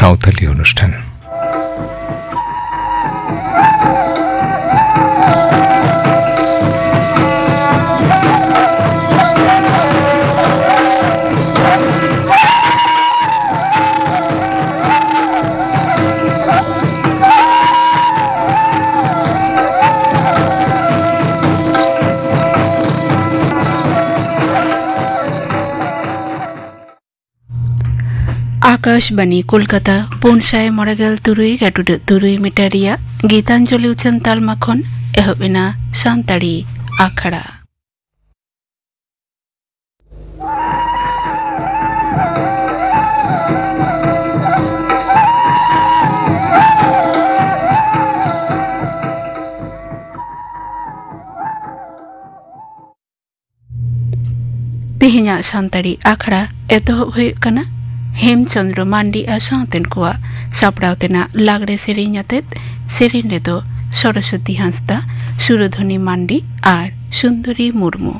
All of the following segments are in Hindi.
সাঁওতালি অনুষ্ঠান। आकाशवाणी कोलकाता पुनसाय मरागेल तुरुई गाटुड तुरुई मिटारिया गीतांजलि उचन तालमाखन एहबिना सान्ताड़ी आखड़ा। तिहिना सान्ताड़ी आखड़ा एतहब हुयुग कना हेमचंद्र मांडी आ सावतेन कुआ सापड़ावतेना लागड़े सेरेñ आतेत सेरेñ रेदो सरस्वती हांसदा सुरधनी मांडी और सुंदरी मुर्मू।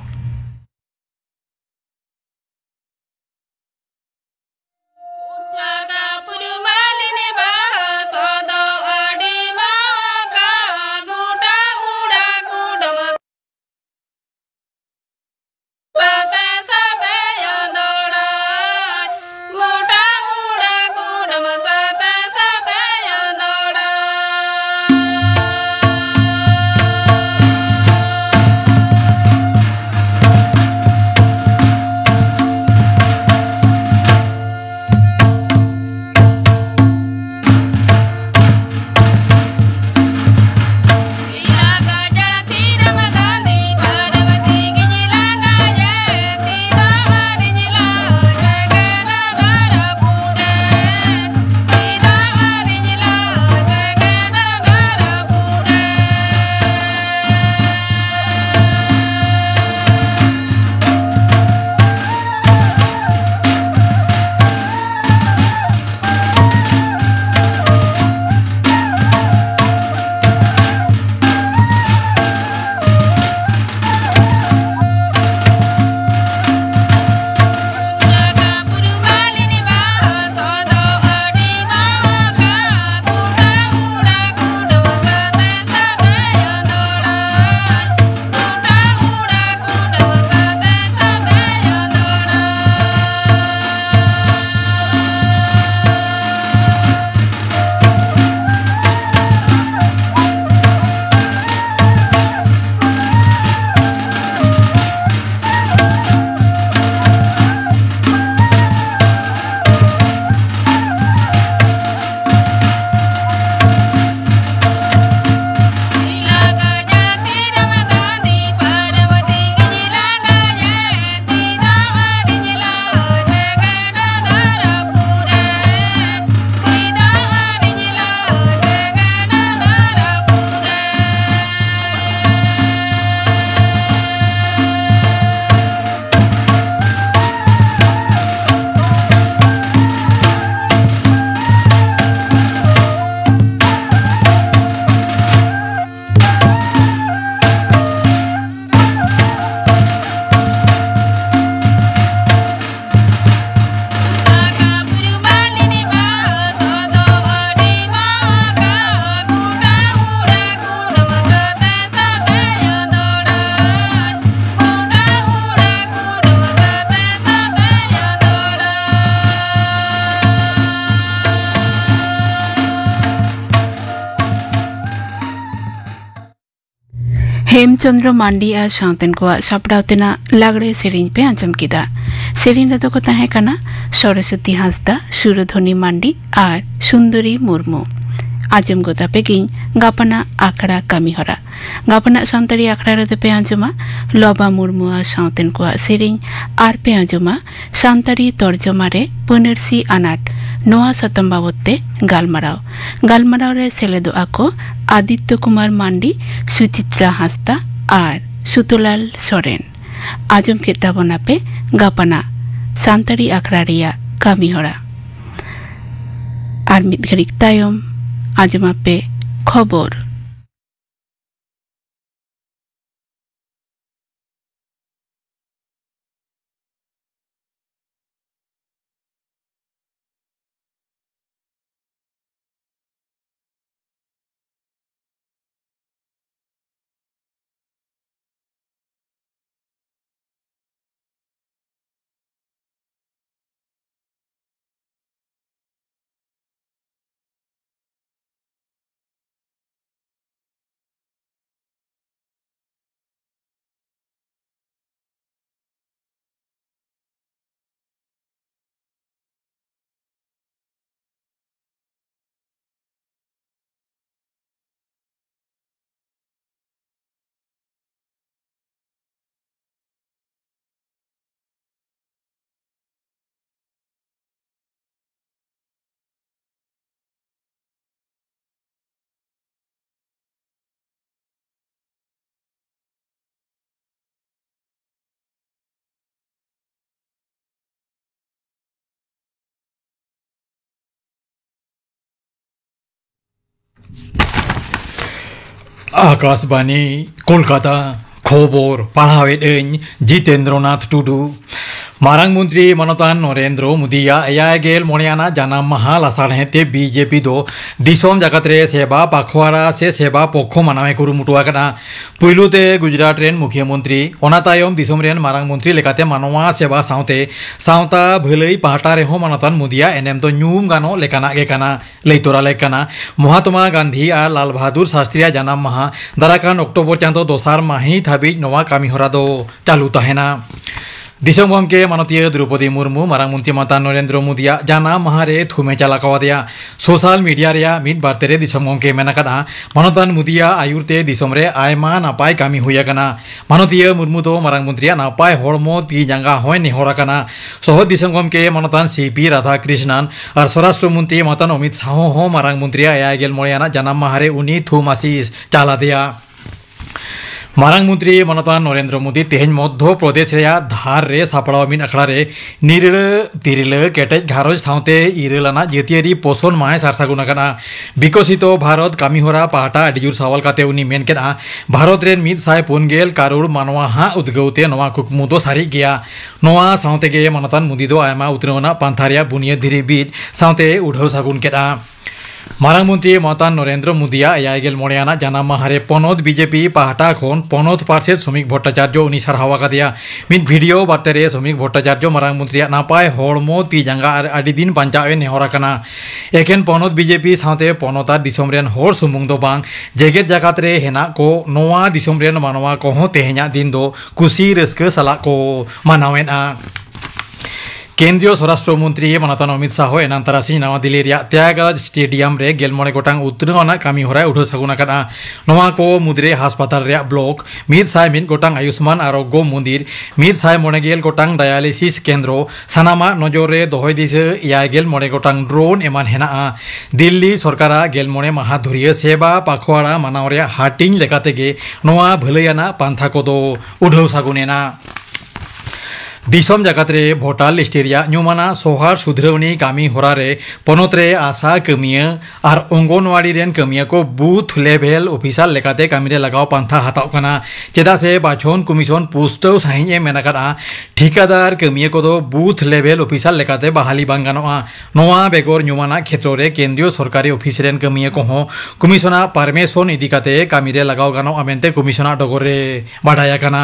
हेमचंद्र मांडी आ सावतेन को सापड़ावतेना लागड़े सेरेñ पे आंजम किदा। सेरेñ रेदो को ताहे कना सरस्वती हांसदा सुरधनी मांडी और सुंदरी मुर्मू। आजम गोता पेगिñ गापाना आखड़ा कामिहरा गापाना सान्ताड़ी आखड़ा रेदो पे आंजमा लबा मुर्मू आ सावतेन को सेरेñ और पे आंजमा सान्ताड़ी तर्जमा रे पनेरसी आनाट नोआ सतम बाबते गालमाराव रे सेलेदो आको आदित्य कुमार मांडी सुचित्रा हांसदा और सुतोलाल सोरेन। आजम किताबना पे गापाना सान्ताड़ी आखड़ा रिया कामिहरा और मिद घड़िक तायम आजमा पे खबर। आकाशवाणी कोलकाता खबर पढ़ावेद जितेंद्रनाथ टुडू मारांग मंत्री मनतान नरेंद्र मोदिया एयागेल मोनियाना जानाम माहा लासारहेते बीजेपी दो दिसोम जगतरे सेवा पाखवारा से सेवा पक्ष मानावे कुरुमुटुआकना पुइलुते गुजरात रेन मुख्यमंत्री अनातायम दिसोम रेन मारांग मंत्री लेकाते मानवा सेवा साउते साउता भलई पाहटा रेहो मनतान मोदिया एनेम तो न्यूम गानो लेकाना गेकाना लेतोरा लेकाना महात्मा गांधी और लाल बहादुर शास्त्री जानाम माहा दाराकान अक्टोबर चांदो दोसार माही धाबी नवा कामी हरा दो चालू तहेना दिसम गमके मानतीय द्रौपदी मुर्मू मारांग मंत्री मनतान नरेंद्र मोदिया जानाम माहारे थुमे चालाकावादिया सोशल मीडिया रे मिद बारतेरे दिसम गमके मेनाकाना मनतान मोदिया आयुरते दिसम रे आयमा नापाय कामी हुयाकाना मानतीय मुर्मू दो मारांग मंत्रिया नापाय हड़मो ती जांगा होय नेहराकाना सह दिसम गमके मनतान सीपी राधाकृष्णन और स्वराष्ट्र मंत्री मनतान अमित शाह हो मारांग मंत्रिया एयागेल मोयाना जानाम माहारे उनी थुमासीस चाला दिया मारांग मंत्री मनतान नरेंद्र मोदी तेहन मध्य प्रदेश रे धार रे सापड़ाव मिन अखड़ा रे निरल तिरल केटेज घारोज साउते इरलाना जतियारी पोषण माय सारसागुनाकाना विकसित भारत कामीहरा पाहटा अडिजुर सवाल काते उनी मेनकेना भारत रेन 150 करोड़ मानवा हा उद्गौते नवा कुकमु दो सारी गया नवा साउते गे मनतान मोदी दो आयमा उतरवना पांथारिया बुनिया धीरे बीट साउते उढ़ौ सागुन केना मारांग मंत्री मनतान नरेंद्र मोदिया एयागेल मोड़ियाना जानाम माहारे पनत बीजेपी पाहटा खन पनत पार्षद श्रमिक भट्टाचार्य उनी सारहावा कादिया मिद भिडियो बार्तारे श्रमिक भट्टाचार्य मारांग मंत्रिया नापाय हड़मो ती जांगा और आदि दिन पांचावे नेहराकाना एकेन पनत बीजेपी साथे पनता दिसम रेन हर सुमुंग दो बांग जेगेत जाकात रे हेना को नवा दिसम रेन मानवा को हो तेहेना दिन दो कुसी रस्क सला को मानावेना केंद्रीय स्वराष्ट्र मंत्री मनतान अमित शाह एनांतरासी नवा दिल्ली रे त्यागराज स्टेडियम रे गेलमोड़े गोटांग उतरना कामी हरा उठो सागुनाकाना नवा को मुद्रे हासपाताल रे ब्लॉक 101 गोटांग आयुष्मान आरोग्य मंदिर 190 गोटांग डायालिसिस केंद्र सानामा नजर रे दोहय दिसे 9 गोटांग ड्रोन एमान हेना दिल्ली सरकारा गेलमोड़े माहा धुरिया सेवा पाखवाड़ा मानाव रे हाटिंग लेकातेगे नवा भलैयाना पांथा कोदो उठो सागुनेना दिसम जगत रे भोटाल लिस्टेरिया न्यूमाना सोहार सुधरवनी कामी हरा रे पनत रे आशा कमिया और अंगनवाड़ी रेन कमिया को बूथ लेवल ऑफिसर लेकाते कामी रे लगाव पांथा हाताव कना चेदा से बाछन कमिशन पुष्टव साहिए मेनाकाना ठिकादार कमिया को दो बूथ लेवल ऑफिसर लेकाते बहाली बांग गानोआ नवा बेगर न्यूमाना क्षेत्र रे केंद्रीय सरकारी ऑफिस रेन कमिया को हो कमिशना परमिशन इदिकाते कामी रे लगाव गानो आमेंते कमिशना डगरे बाडाया कना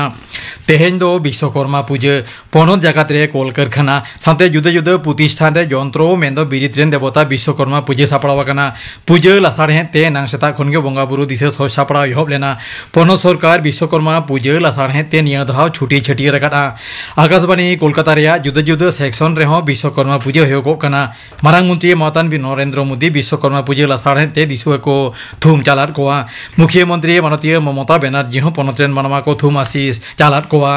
तेहेन दो विश्वकर्मा पूजा पनत जगत रे कल कारखाना साथे जुदा जुदा प्रतिष्ठान रे यंत्र मेंदो बिरित रेन देवता विश्वकर्मा पूजा सापड़ावाकाना पूजा लासाड़हे ते नांगसेता खनगे बंगा बुरु दिसे सापड़ा एहब लेना पनत सरकार विश्वकर्मा पूजा लासाड़हे ते निया दहाव छुटी छटिया रकादा आकाशवाणी कोलकाता रे जुदा जुदा सेक्शन रे हो विश्वकर्मा पूजा होगो कना मारांग मंत्री मनतान नरेंद्र मोदी विश्वकर्मा पूजा लासाड़हे ते दिसुए को थुम चालात कोआ मुख्यमंत्री मानतीय ममता बनर्जी हो पनत रेन मानवा को थुम आशीष चालात कोआ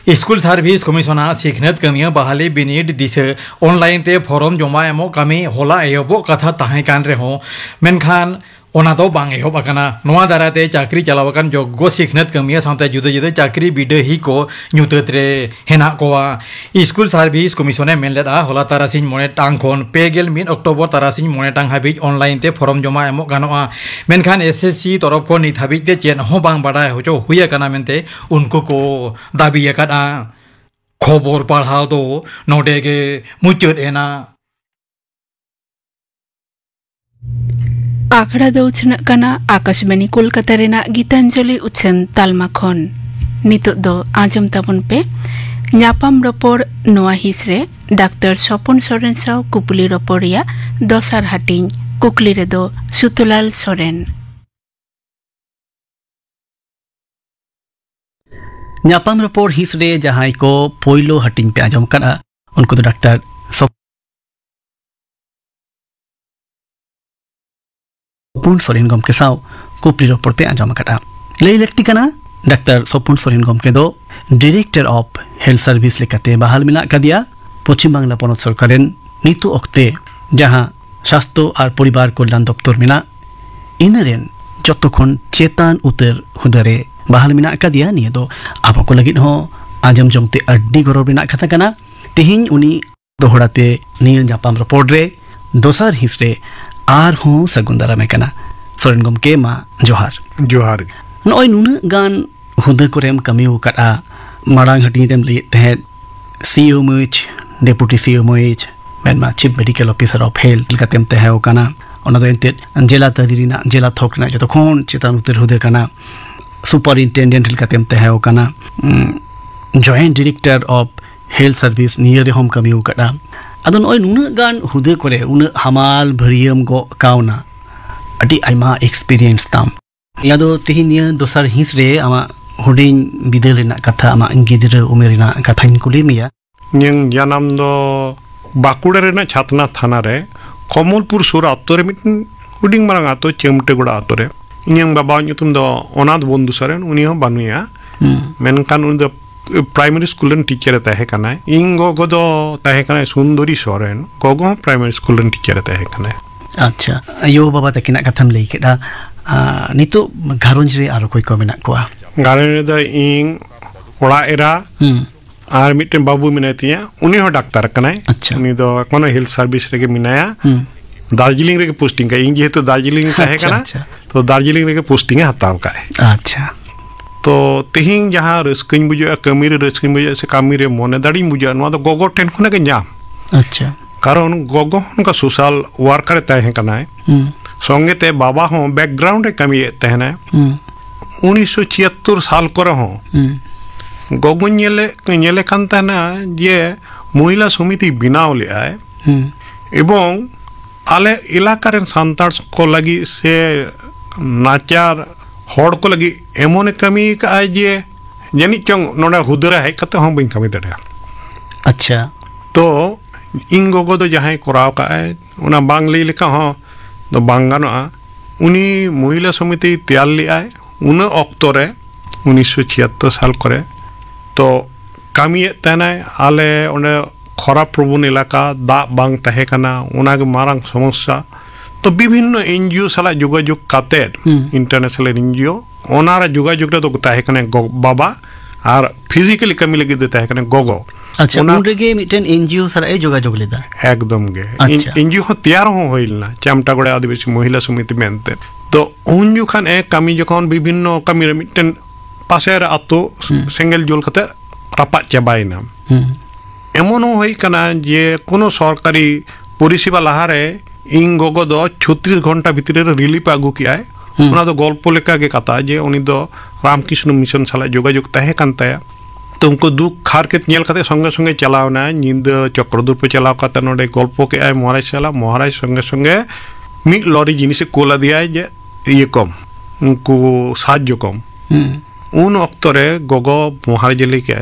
स्कूल सर्विस कमिशनर सिखनत कमिया बहाली बिनिड दिसे ऑनलाइन ते फॉर्म जमा एमो कमी होला एहबो कथा ताहे कान रे हो मेनखान ओना तो बांग एहब आकाना नवा दाराते चाकरी चलावकान जग्गो सिखनत कमिया साथे जुदा जुदा चाकरी बिडही को न्यूतत रे हेना कोआ स्कूल सर्विस कमिशने मेनलेदा होला तारासिन मोने टांग खन 1 अक्टोबर तारासिन मोने टांग हाबि ऑनलाइन ते फॉर्म जमा एमो गानोआ मेनखान एसएससी तरफ को नित हाबि ते चेन हो बांग बाडाय होचो हुया काना मेनते उनको को दाबी याकादा खबर पढ़ाव दो नोडेगे मुचुद एना आखड़ा दौचन कना आकाशवाणी कोलकाता रेना गीतांजलि उछन तालमा खन नितो दो आजम ताबन पे ᱧᱟᱯᱟᱢ ᱨᱚᱯᱚᱲ ᱱᱚᱣᱟ ᱦᱤᱸᱥ ᱨᱮ ᱰᱟᱠᱛᱟᱨ ᱥᱚᱯᱚᱱ ᱥᱚᱨᱮᱱ ᱥᱟᱶ ᱠᱩᱯᱞᱤ ᱨᱚᱯᱚᱲ ᱨᱮᱭᱟᱜ ᱫᱚᱥᱟᱨ ᱦᱟᱹᱴᱤᱧ ᱠᱩᱠᱞᱤ ᱨᱮᱫᱚ ᱥᱩᱛᱩᱞᱟᱞ ᱥᱚᱨᱮᱱ ᱧᱟᱯᱟᱢ ᱨᱚᱯᱚᱲ ᱦᱤᱸᱥ ᱨᱮ ᱡᱟᱦᱟᱸᱭ ᱠᱚ ᱯᱳᱭᱞᱳ ᱦᱟᱹᱴᱤᱧ ᱯᱮ ᱟᱸᱡᱚᱢ ᱠᱟᱫᱟ ᱩᱱᱠᱩ ᱫᱚ ᱰᱟᱠᱛᱟᱨ सपुन सोरेन गमके साव कुपली रपड़ पे आंजम कटा लई लक्ति कना डाक्टर सपुन सोरेन गमके दो डायरेक्टर ऑफ हेल्थ सर्विस लेकाते बहाल मिना कदिया पश्चिम बांग्ला पनत सरकारेन नीतु अक्ते जहां स्वास्थ्य और परिवार कल्याण दप्तर मिना इनरेन जतखन चेतान उतर हुदरे बहाल मिना कदिया निये दो आपो को लगित हो आंजम जमते अड्डी गौरव मिना कथा कना तेहिन उनी दोहड़ाते निये जापाम रपड़ रे दोसार हिस्से आर हूँ सगुन दारामे कना Soren Gomke ma johar. Johar. Noi nuna gan huda korem kami ukata marang hati dem li tehet CEO much deputy CEO much menma chief medical officer of health katem tehe okana ona do entet jela tadirina jela thokna joto khon chetan uter hude kana superintendent katem tehe okana joint director of health service near home kami ukata adon oi nuna gan hude kore una hamal bhariyam go kauna adi aima experience tam yado tihinya dosar hisre ama huding bidelina katha ama ngidira umerina kathain kulimiya Nyang janam do Bakuda rena Chatna Thana re Komolpur Sura atore mitin huding marang ato Chemtegoda atore Nyang baba nyutum do Onad Bondu Saren uni ho banuya menkan uni do primary school ren teacher tahe kana ingo godo tahe kana Sundori Soren gogo primary school ren teacher tahe kana acha ayo baba takina katham lei keda nitu gharonj re aro koi ko menak koa Garen da ing ora era আর মিটেন বাবু মিনাইতিয়া উনি হ ডাক্তার কানাই উনি তো কোন হেলথ সার্ভিস রেগে মিনায়া দার্জিলিং রেগে পোস্টিং কা ইং যেহেতু দার্জিলিং তাহে কানা তো দার্জিলিং রেগে পোস্টিং এ হাতাও কায় আচ্ছা তো তেহিং যাহা রস্কিন বুজা কামিরে রস্কিন বুজা সে কামিরে মনে দাড়ি বুজা নোয়া তো গগো টেন খুনে কে নাম আচ্ছা কারণ গগো হনকা সোশ্যাল ওয়ার্কার তাহে কানাই সঙ্গে তে বাবা হ ব্যাকগ্রাউন্ড রে কামি তাহে না 1976 সাল করে হ গগো ñele কান্তা না যে মহিলা সমিতি বিনাও লিয়ায় এবং আলে এলাকারেন সান্তার কো লাগি সে নাচার হড় কো লাগি এমন কামি কায় যে জানি চং নোডা হুদরা হাই কাতে হম বিন কামি দড়া আচ্ছা তো ইং গগো দো যাহাই করাও কায় ওনা বাংলি লেখা হ তো বাঙ্গানো উনি মহিলা সমিতি তেয়াল লিয়ায় উনি অক্তরে 1976 সাল করে তো কামিয়ে তেনাই আলে ওনে খরা প্রবণ এলাকা দা বাং তাহে কানা ওনাগে মারাং সমস্যা তো বিভিন্ন এনজিও সালা যোগাযোগ কাতে ইন্টারন্যাশনাল এনজিও ওনারা যোগাযোগটা তো তাহে কানা বাবা আর ফিজিক্যালি কামি লাগি দে তাহে কানা গগো আচ্ছা ওনরেগে মিটেন এনজিও সালা এই যোগাযোগ লেদা একদম গে এনজিও হ তৈয়ার হইল না চামটাগড়ে আদিবাসী মহিলা সমিতি মেনতে তো উনজু খান এক কামি যখন বিভিন্ন কামিরে মিটেন পাশের আতো সেঙ্গেল জল কাতে রাপাত চাবাইনা এমনও হই কানা যে কোনো সরকারি পরিষেবা লাহারে ইং গগো দো 36 ঘন্টা ভিতরে রিলিফ আগু কি আয় ওনা তো গল্প লেখা গে কথা যে উনি তো রামকৃষ্ণ মিশন সালা যোগাযোগ তাহে কান তায়া তো উনকো দুঃখ খার কে নেল কাতে সঙ্গে সঙ্গে চালাও না নিন্দ চক্রদূর্প চালাও কাতে নডে গল্প কে আয় মহারাজ সালা মহারাজ সঙ্গে সঙ্গে মি লরি জিনিসে কোলা দিয়ায় যে ইয়ে কম উনকো সাহায্য কম उन अक्तरे गगो महाराज लेके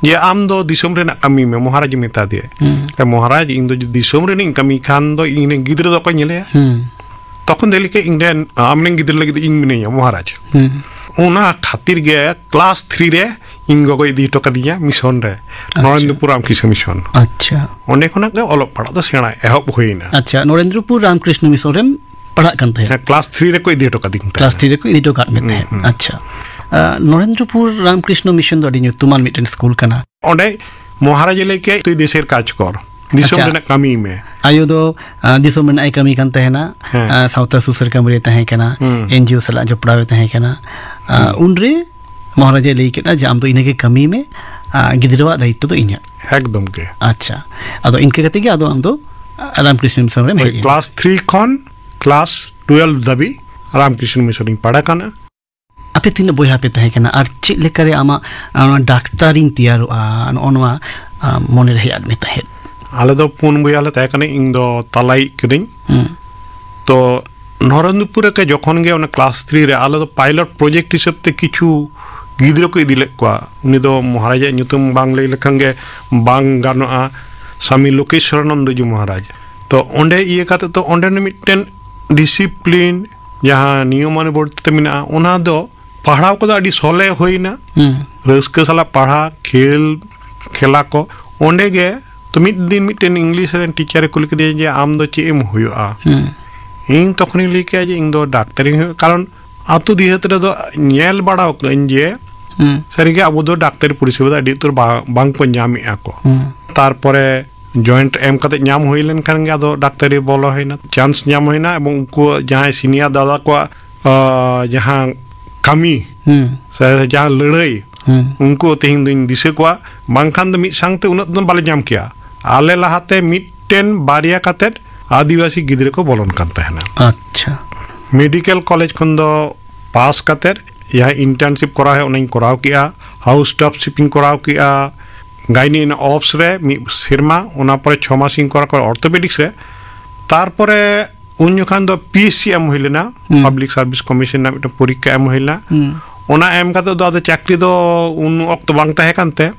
जे आम दो दिसम रे ना कमी में महाराज मेता दिए ते महाराज इन दो दिसम रे निं कमी खान दो इन गिदरे दो को नेले तखन देली के इंडियन आमने गिदरे लगे इन मिने महाराज ओना खातिर गे क्लास 3 रे इन गगो इदी टका दिया मिशन रे नरेंद्रपुर रामकृष्ण मिशन अच्छा ओने खना के ओलो पढ़ा तो सेणा एहब होइना अच्छा नरेंद्रपुर रामकृष्ण मिशन रे पढ़ा कान थे क्लास 3 रे को इदी टका दिं क्लास 3 रे को इदी टका में थे अच्छा नरेंद्रपुर रामकृष्ण मिशन दो अडी तुमान मिटन स्कूल कना ओंडे महाराज लेके तुई देशेर काज कर दिसम रे कमी में आयो दो दिसम में आई कमी कान तहेना साउथा सुसर कमरे तहे कना एनजीओ सला जपड़ावे तहे कना उनरे महाराज लेके ना जाम तो इने के कमी में गिदरवा दायित्व तो इन्या एकदम के अच्छा अदो इनके गति के अदो हम तो रामकृष्ण मिशन रे क्लास 3 खन क्लास 12 दबी रामकृष्ण मिशन पढ़ा कना आपे तीन बोया पे तहे कना आर चे लेकरे आमा डाक्तारिन तैयार अनवा मने रहे आदमी तहे आले दो पुन बोया ले तहे कने इन दो तलाई कदिन तो नरेंद्रपुर के जखन गे ओना क्लास 3 रे आले दो पायलट प्रोजेक्ट हिसाब ते किछु गिदरो को इदिले को उनी दो महाराज नुतुम बांग ले लखन गे बांग गानोआ स्वामी लोकेश्वरानंद जी महाराज तो ओंडे इए काते तो ओंडे मिटेन डिसिप्लिन जहां नियमानुवर्तित मिना ओना दो पढ़ाव को अड़ी सोले होइना रस्क साला पढ़ा खेला को ओंडे गे तो मिड दिन मिटेन इंग्लिश रे टीचर को लिख दे जे आम दो चे एम हुआ इन तखनी लिखे जे इन दो डाक्टरी कारण आतु दिहत रे दो नेल बाड़ाव कन जे सरिगे अब दो डाक्टरी परिसेवा अड़ी तोर बांग को ᱧᱟᱢᱮ ᱟᱠᱚ तारपरे जॉइंट एम कते ᱧᱟᱢ ᱦᱩᱭ ᱞᱮᱱ ᱠᱷᱟᱱ ᱜᱮ ᱟᱫᱚ ᱰᱟᱠᱛᱟᱨᱤ ᱵᱚᱞᱚ ᱦᱩᱭᱱᱟ ᱪᱟᱱᱥ ᱧᱟᱢ ᱦᱩᱭᱱᱟ ᱮᱵᱚᱝ ᱩᱱᱠᱩ ᱡᱟᱦᱟᱸᱭ ᱥᱤᱱᱤᱭᱟᱨ ᱫᱟᱫᱟ ᱠᱚᱣᱟᱜ ᱡᱟᱦᱟᱸ ᱠᱟᱹᱢᱤ ᱥᱮ ᱡᱟᱦᱟᱸ ᱞᱟᱹᱲᱦᱟᱹᱭ उनको तेहिं दिन दिसे को बांखान मिट सांगते उन्नत दो बाले जाम किया आले लहाते मिट्टेन बारिया कातेट आदिवासी गिद्रे को बोलन कान तहना अच्छा मेडिकल कॉलेज खन दो पास कातेट या इंटर्नशिप करा है उन्हें कराव किया हाउस स्टाफ शिपिंग कराव किया गाइनी इन ऑफ्स रे मि सिरमा उना परे 6 मासिंग करा कर ऑर्थोपेडिक्स रे तार परे उन जुखान दो पीसी एम होइलेना पब्लिक सर्विस कमीशन ना मिट परीक्षा एम होइला ओना एम काते दो आदो चाकरी दो उन वक्त बांग तहे कानते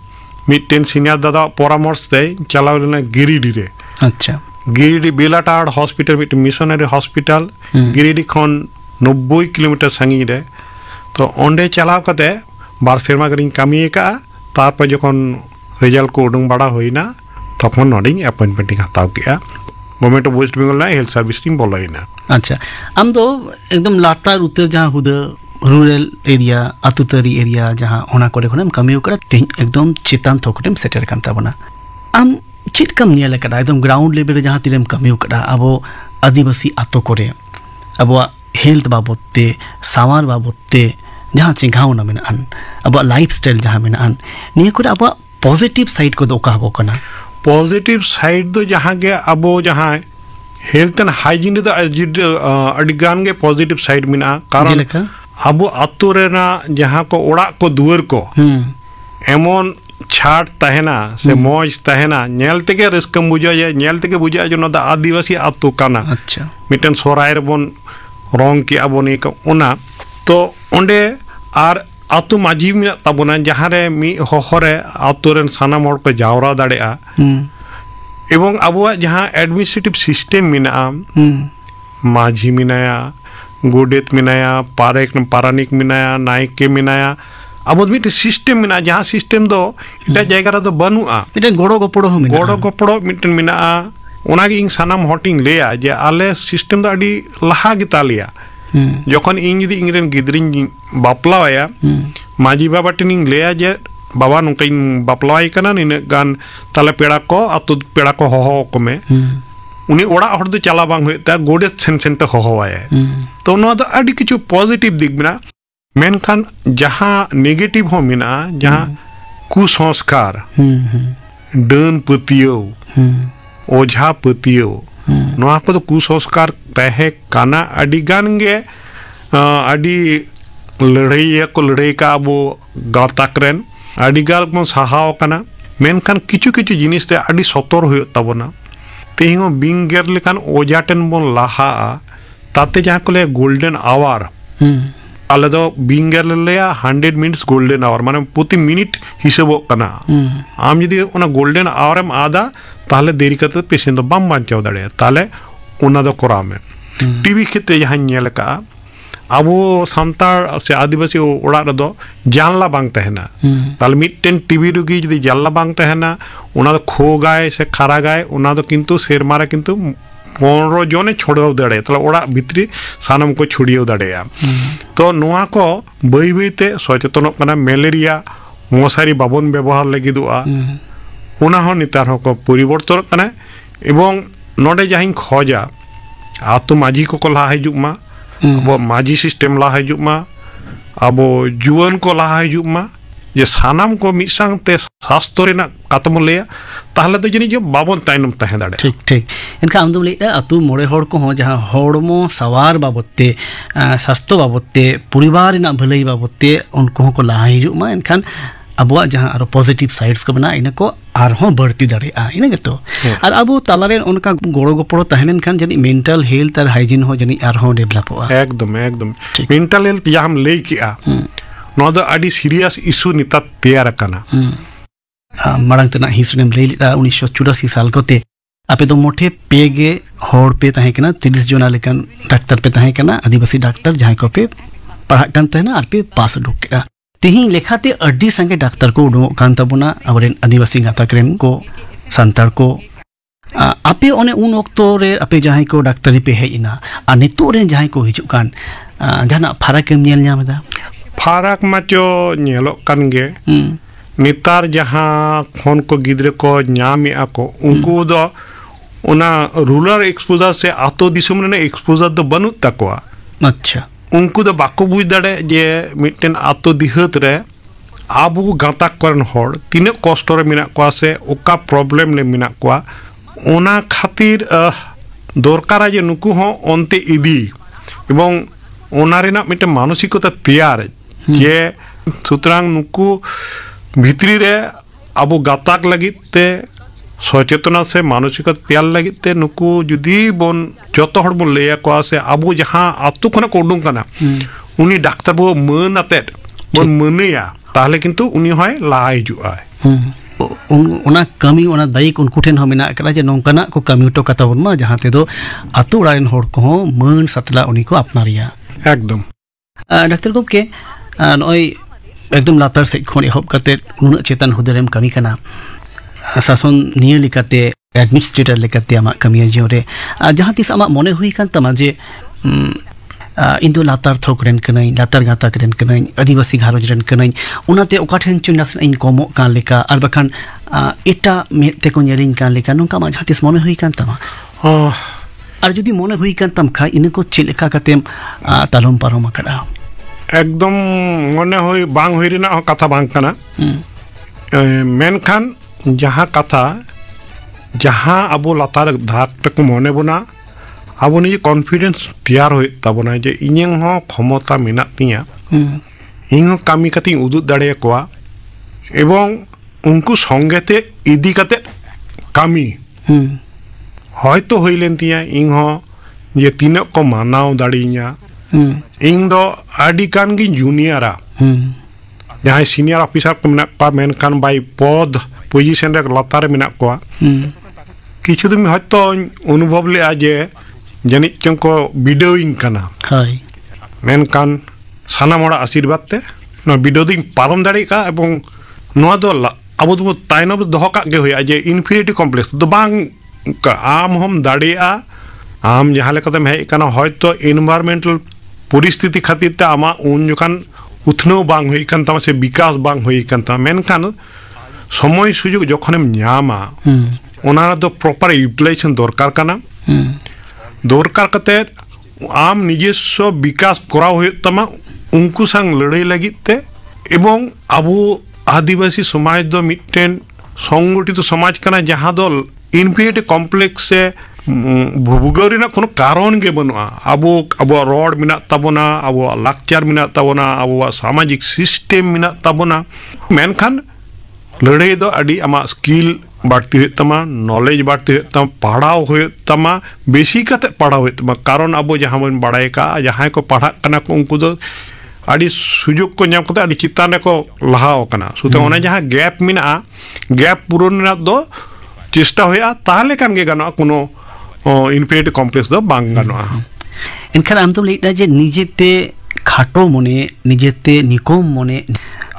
मिट्टेन सीनियर दादा परामर्श दे चलाव लेना गिरिडी रे अच्छा गिरिडी बेलाटाड़ हॉस्पिटल मिट मिशनरी हॉस्पिटल गिरिडी खन 90 किलोमीटर संगी रे तो ओंडे चलाव काते बार सेरमा गरिन कामी का तार पर जखन रिजल्ट को उडुंग बड़ा होइना तखन नडिंग अपॉइंटमेंट हताव किया गवर्नमेंट ऑफ वेस्ट बंगाल ना हेल्थ सर्विस टीम बोलाइना अच्छा आम दो एकदम लातार उतर जहां हुद रूरल एरिया अतुतरी एरिया जहाँ होना करे खनम कमी उकरा तेज एकदम चेतान थोकटेम सेटर कान ताबना आम चिट कम निया लेकड़ा एकदम ग्राउंड लेवल रे जहाँ तिरेम कमी उकड़ा अब आदिवासी आतो करे अब हेल्थ बाबते सावार बाबते जहाँ चिंगाव ना मेना अन अब लाइफस्टाइल जहाँ मेना अन निया करे अब पॉजिटिव साइड को दोका हो कना पॉजिटिव साइड दो जहाँ के अब जहाँ हेल्थ एंड हाइजीन दो अडिगान के पॉजिटिव साइड मेना कारण अब आतु रेना जहाँ को ओड़ा को दुआर को एमन छाट तहना से मौज तहना नेल तेगे रस्कम बुझा जाए नेल तेगे बुझा जो ना आदिवासी आतु काना अच्छा मिटन सोराय बन रंग की अब ओना तो ओंडे आर आतु माझी में तबना जहाँ रे मी होहरे आतु रेन सानाम हर को जावरा दाड़ेआ एवं अबुआ जहाँ एडमिनिस्ट्रेटिव सिस्टम मिना माझी मिनाया गोडेत मिनाया पारानिक मिनाया नायके मिनाया अब मिट सिस्टम मिना जहाँ सिस्टम दो इटा जगह रे दो बनुआ मिटन गोड़ो गपड़ो मिटन मिना ओनागे इन सानाम हटिंग लेया जे आले सिस्टम दो अडी लहा गिता लिया जखन इन जदि इंगरेन गिद्रिन बापलाया माजी बाबा टिनिंग लेया जे बाबा नुकाइन बापलाय कना निन गान ताले पेड़ा को अतु पेड़ा को होहो को में उन्हें ओड़ा हर दो चला बांग होता गोडे सेन सेन ते होहवाय तो नो दो अडी किछु पॉजिटिव दिग मिना मेनखान जहां नेगेटिव हो मिना जहां कुसंस्कार डन पतियो ओझा पतियो नोआ को तो कुसंस्कार तहे काना अडी गान गे अडी लड़ाई को लड़ाई का अब गाताकरेन अडी गाल को सहाव काना मेनखान किछु किछु जिनिस ते अडी सतर होय तबना तेहिंग बिंगर लेकान ओजाटेन बन लाहा ताते जहाँ को ले गोल्डन आवर आले दो बिंगर लेया 100 मिनट्स गोल्डन आवर माने प्रति मिनिट हिसाब कना आम यदि ओना गोल्डन आवर एम आदा ताले देरी करते पेशेंट दो बम बांचाव दाड़े ताले ओना दो कोरा में टीवी क्षेत्र जहाँ नेल का अब सानतार से आदिवासी ओड़ा रे दो जानला बांग तहना ताले मिटटेन टीवी रुगी यदि जानला बांग तहना ओना दो खो गाय से खारा गाय ओना दो किंतु सेरमारा किंतु 15 जने छोड़ाव दाड़े ताले ओड़ा भितरी सानम को छुड़ियो दाड़ेया तो नोआ को बई बईते सचेतन कना मलेरिया मशारी बाबन व्यवहार लगिदुआ ओना हो नितार हो को परिवर्तन कना एवं नोडे जहां खोजा आतो माझी को लहा हिजुक मा अब माझी सिस्टम लहा हिजुक मा अब जुआन को लहा हिजुक मा जे सानाम को मिसांगते शास्त्र रेना कातम लेया ताहले तो जनी जो बाबन ताइनम तहे दाड़े ठीक ठीक इनका आमदम लेता अतु मोड़े हड़ को हो जहां हड़मो सवार बाबते स्वास्थ्य बाबते परिवार रेना भलाई बाबते उनको को लहा हिजुक मा इनखान अबुआ जहाँ आरो पॉजिटिव साइड्स को बना इनको आरहों बढ़ती दाड़ेआ इना गेतो और अब तालारे उनका गोड़ो गपड़ो तहलेन खान जनी मेंटल हेल्थ और हाइजीन हो जनी आरहों डेवलपआ एकदम मेंटल हेल्थ या हम ले किया नो दो अडी सीरियस इशू निता तैयार कना मारंग तना हिस्ट्रीम ले 1984 साल कोते आपे दो मोठे पेगे होड़ पे तहे कना 30 जोना लेकन डॉक्टर पे तहे कना आदिवासी डॉक्टर जहां को पे पढ़ा कान तहना और पे पास ढुकेरा तेही लेखाते अड्डी संगे डॉक्टर को उडो कान तबुना अवरेन आदिवासी गाताकरेन को संतार को आपे ओने उन ओक्तो रे आपे जहां को डॉक्टरी पे हेइना आ नितो रे जहां को हिजु कान जाना फरक नेल न्यामदा फाराक माचो नेलो कान गे नेतार जहाँ खन को गिद्रे को ᱧᱟᱢᱮ ako उनको दो उना रूरल एक्सपोजर से आतो दिसम रे एक्सपोजर दो बनुत तकवा अच्छा उनको दो बाको बुझ दाड़े जे मिटन आतो दिहत रे आबू गाताक करन हर तीन कष्ट रे मिना को से ओका प्रॉब्लम ले मिना को ओना खातिर दरकार जे नुकु हो ओनते इदी एवं ओना रेना मिटे मानसिकता तैयार जे सुतरां नुकु भितरी रे आबू गाताक लगित ते सचेतना से मानसिकता तैयार लगित ते नुकु जुदी बन जतो हर बन लेया को से आबू जहां आतु खना को उडुं कना उनी डाक्टर बो मन आते बन मनेया ताहले किंतु उनी होय ला हिजुआ उना कमी उना दायिक उनको ठेन हम मेना करा जे नोंकना को कमी उटो कता बन मा जहां ते दो आतु उड़ारेन हर को मन सतला उनी को अपनारिया एकदम डॉक्टर को के नय एकदम लातार से खोन एहब कते नुना चेतन हुदरेम कमी कना शासन निये लिकाते एडमिनिस्ट्रेटर लिकाते आमा कमी जियो रे जहां तिस आमा मने हुई कान तमा जे इंदो लातार थोकरेन कनई लातार गाता करेन कनई आदिवासी घारोज रेन कनई उनाते ओकाठेन चुन नास इन कोमो कान लेका आर बखान एटा मेते को नेलिन कान लेका नोंका मा जहां तिस मने हुई कान तमा आर जुदी मने हुई कान तम खा इनको चिलेका कतेम तालम पारम करा एकदम मने होई बांग होई रेना कथा बांग कना मेनखान जहां कथा जहां अबो लातार धाक तक मने बना अबो नि कॉन्फिडेंस तैयार होय ताबना जे इᱧ हो क्षमता मेना तिया इᱧ कामी कति उदुग दाड़े कोआ एवं उनको संगेते इदी कते कामी हयतो होइलेन तिया इᱧ हो ये तीन को मानाव दाड़ीया इन दो आडी कान गी जूनियरा जहां सीनियर ऑफिसर को मेना पा मेन कान बाई पद पोजीशन रे लातार मेना को किछु दिन हयतो अनुभव ले आजे जनि चंको बिडोइंग कना हाय मेन कान सानाम हड़ा आशीर्वाद ते न बिडोइंग पारम दाड़ी का एवं नोआ दो अब दो ताइनब दोह का गे होया जे इन्फिनिटी कॉम्प्लेक्स दो बांग का आम हम दाड़िया आम जहां लेकाते हे कना हयतो एनवायरमेंटल परिस्थिति खातिर ते आमा उन जखान उथनो बांग होई कान तमा से विकास बांग होई कान तमा मेन कान समय सुयोग जखनेम ᱧᱟᱢᱟ ओना दो प्रॉपर यूटिलाइजेशन दरकार कना दरकार कते आम निजेस्व विकास कराव होय तमा उनको संग लड़ाई लगित ते एवं अबो आदिवासी समाज दो मिटेन संगठित समाज कना जहां दो इन्फिनिटी कॉम्प्लेक्स से भूगोल रेना कोनो कारण गे बनुआ अबो अबो रोड मिना ताबोना अबो लाक्चर मिना ताबोना अबो सामाजिक सिस्टम मिना ताबोना मेनखान लड़ाई दो अडी आमा स्किल बाड़ती हुई तमा नॉलेज बाड़ती हुई तमा पढ़ाव हुई तमा बेसी कते पढ़ाव हुई तमा कारण अबो जहां बन बाड़ाय का जहां को पढ़ा कना को उनको दो अडी सुयोग को ᱧᱟᱢ कते अडी चितान को लहाव कना सुते ओना जहां गैप मिना गैप पूरण ना दो चेष्टा होया ताहले कान गे गानो कोनो इन्फिनिटी कॉम्प्लेक्स दो बांग गानो एनखान आम तो लेटा जे निजेते खाटो मने निजेते निकोम मने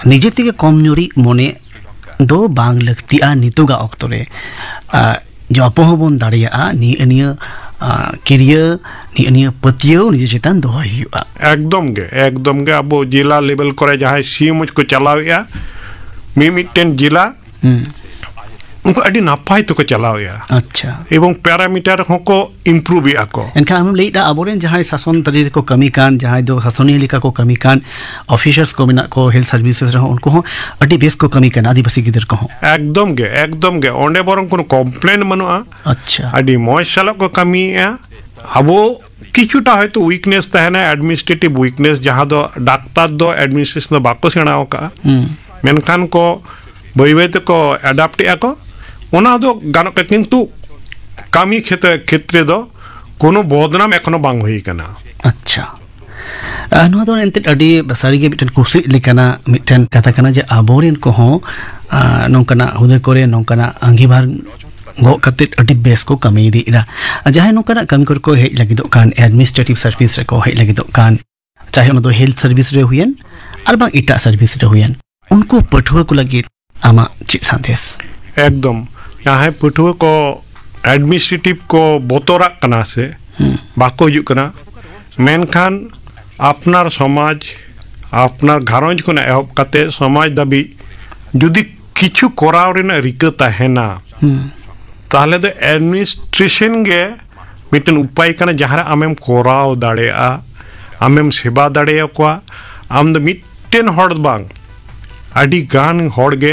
निजेते के कमजोरी मने दो बांग लगतिया नितोगा अक्तरे जो अपोहबन दाड़िया नि अनिया करियर नि अनिया पतियो निजे चेतन दो हियुआ एकदम गे अबो जिला लेवल करे जहां सीएमएच को चलावेया मिमिटेन जिला उनको अडी नापाय तो को चलावेया अच्छा एवं पैरामीटर को इम्प्रूव या को एनखान हम लेटा अबोरेन जहां शासन तरीर को कमी कान जहां दो शासनीय लिका को कमी कान ऑफिसर्स को बिना को हेल्थ सर्विसेज रहो उनको अडी बेस को कमी कान आदिवासी गिदर को एकदम गे ओंडे बरं कोनो कंप्लेंट मनुआ अच्छा अडी मोयसाला को कमी या अबो किछुटा हयतो वीकनेस तहना एडमिनिस्ट्रेटिव वीकनेस जहां दो डाक्टर दो एडमिनिस्ट्रेशन दो बाको सेणाव का मेनखान को बई को एडाप्ट या को ओना दो गानो के किंतु कामी क्षेत्र दो कोनो बदनाम एखनो बांग होई कना अच्छा नो दो एंते अडी सारी के मिटन कुसी लेकना मिटन कथा कना जे आबोरेन को हो नोंकना हुदे करे नोंकना अंगीभार गो कते अडी बेस को कमी दीरा जहां नोंकना कमी को हे लगिदो कान एडमिनिस्ट्रेटिव सर्विस रे को हे लगिदो कान चाहे उन दो हेल्थ सर्विस रे हुयन आर बांग इटा सर्विस रे हुयन उनको पठुआ को लगी आमा चिप संदेश एकदम यहाँ पठुआ को एडमिनिस्ट्रेटिव को बोतरा कना से बाको हिजुग कना मेनखान अपनार समाज अपनार घारोंज को एहब कते समाज दाबी जुदी किछु कोराव रेना रिका तहेना ताहले दो एडमिनिस्ट्रेशन गे मिटन उपाय कना जहां आमेम कोराव दाड़ेआ आमेम सेवा दाड़ेया कोआ आम द मिटन हड़ बांग आदि गान हड़गे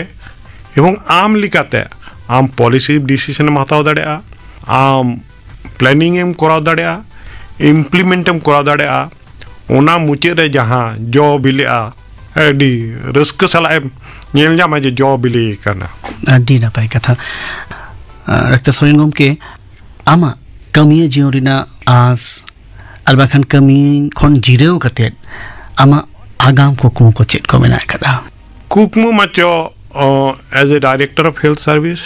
एवं आम लिकाते आम पॉलिसी डिसीजन में हताव दाड़ेआ आम प्लानिंग एम कोराव दाड़ेआ इम्प्लीमेंट एम कोराव दाड़ेआ ओना मुचे रे जहां जो बिलेआ अडी रस्क सला एम नेल जामा जे जो बिले करना अडी नापाय कथा डॉक्टर सोरेन गमके आमा कमी जियो रिना आस अलबाखान कमी खन जिरेव कते आमा आगाम कुकमु को चेत को मेना कदा कुकमु मचो as a director of health service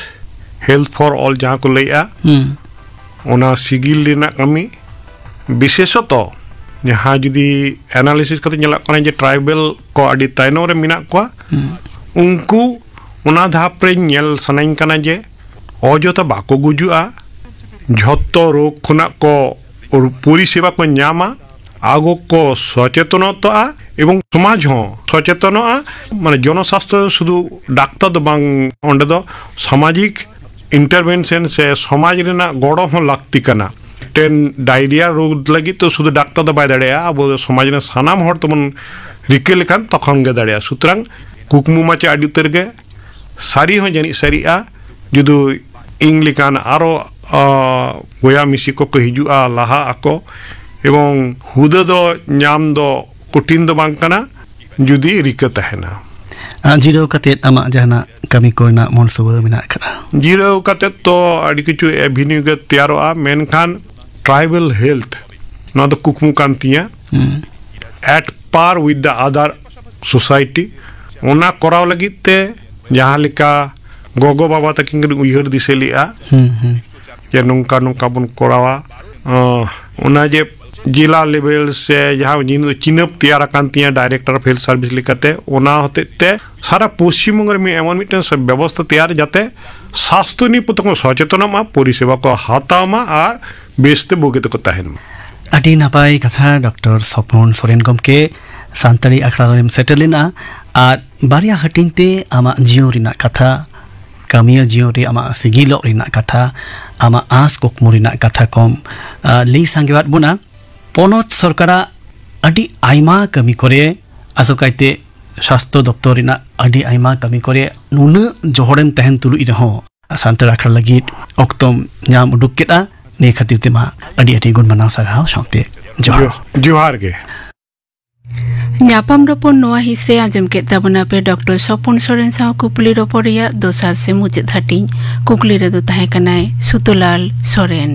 health for all जहां को लैया ओना सिगिल रिना कमी विशेषतः जहां जुदी एनालिसिस करते ñela kana je ट्राइबल को अडी ताइनो रे मिना को उनको ओना धाप रे ñel सनाइन kana je अजोता बाको गुजुआ झत्तो रोग खुना को परिसेवा को ᱧामा आगो को सचेतनता एवं समाज हो सचेतनआ माने जनस्वास्थ्य शुधु डाक्टर दो बांग ओंडे दो सामाजिक इंटरवेंशन से समाज रेना गड़ो हो लागती कना टेन डायरिया रोग लगी तो शुधु डाक्टर दो बाय दाड़ेया अब समाज ने सानाम हर तमन रिके लेखान तखन गे दाड़ेया सुतरां कुकमु माचे आदि उतरगे सारी हो जानी सारीआ जुदु इंग्लिकान आरो गोया मिसी को हिजुआ लाहा आको एवं हुदा दो ᱧᱟᱢ दो कठिन दो बांग कना जुदी रिका तहेना जिरो कते आमा जहाना कमी कोना मनसुबा मिना कना जिरो कते तो आदि किछु एभिन्यू गे तैयारोआ मेनखान ट्राइबल हेल्थ नो द कुकमु कांतिया at par with the other society ओना कराव लगिते जहां लिका गोगो बाबा तकिन उयहर दिसेलिआ जे नोंका नोंका बन करावा ओना जे जिला लेवल से जहां जिन चिनप तैयार कांतिया डायरेक्टर ऑफ हेल्थ सर्विस लिखते ओना होते सारा पश्चिम बंग में एमन मिटन सब व्यवस्था तैयार जाते स्वास्थ्य निपुत को सचेतनमा परिसेवा को हातामा और बेस्ते बोगेत को तहन अडी नापाय कथा डॉक्टर सपन सोरेन गमके सांताड़ी अखड़ा रेम सेटलिना आर बारिया हटिंगते आमा जियो रिना कथा कमिया जियो रे आमा सिगिलो रिना कथा आमा आस कोकमु रिना कथा कम ली सांगेवात बुना पनत सरकारा अडी आइमा कमी करे आसोकाइते स्वास्थ्य दप्तर रिना अडी आइमा कमी करे नुन जोहरेम तहन तुलु इरहो सांताड़ अखड़ा लगी ओक्तम ᱧᱟᱢ उडुक केदा ने खातिर तेमा अडी अडी गुण मनाव साराव साउते जोहार गे ᱧᱟᱯᱟᱢ ᱨᱚᱯᱚᱲ ᱱᱚᱣᱟ ᱦᱤᱸᱥ ᱨᱮ ᱟᱸᱡᱚᱢ ᱠᱮᱫ ᱛᱟᱵᱚᱱᱟ ᱯᱮ ᱰᱚᱠᱴᱚᱨ ᱥᱚᱯᱚᱱ ᱥᱚᱨᱮᱱ ᱥᱟᱶ ᱠᱩᱠᱞᱤ ᱨᱚᱯᱚᱲ ᱨᱮᱭᱟᱜ ᱫᱚᱥᱟᱨ ᱥᱮ ᱢᱩᱪᱟᱹᱫ ᱦᱟᱹᱴᱤᱧ ᱠᱩᱠᱞᱤ ᱨᱮᱫᱚ ᱛᱟᱦᱮᱸ ᱠᱟᱱᱟᱭ ᱥᱩᱛᱚᱞᱟᱞ ᱥᱚᱨᱮᱱ।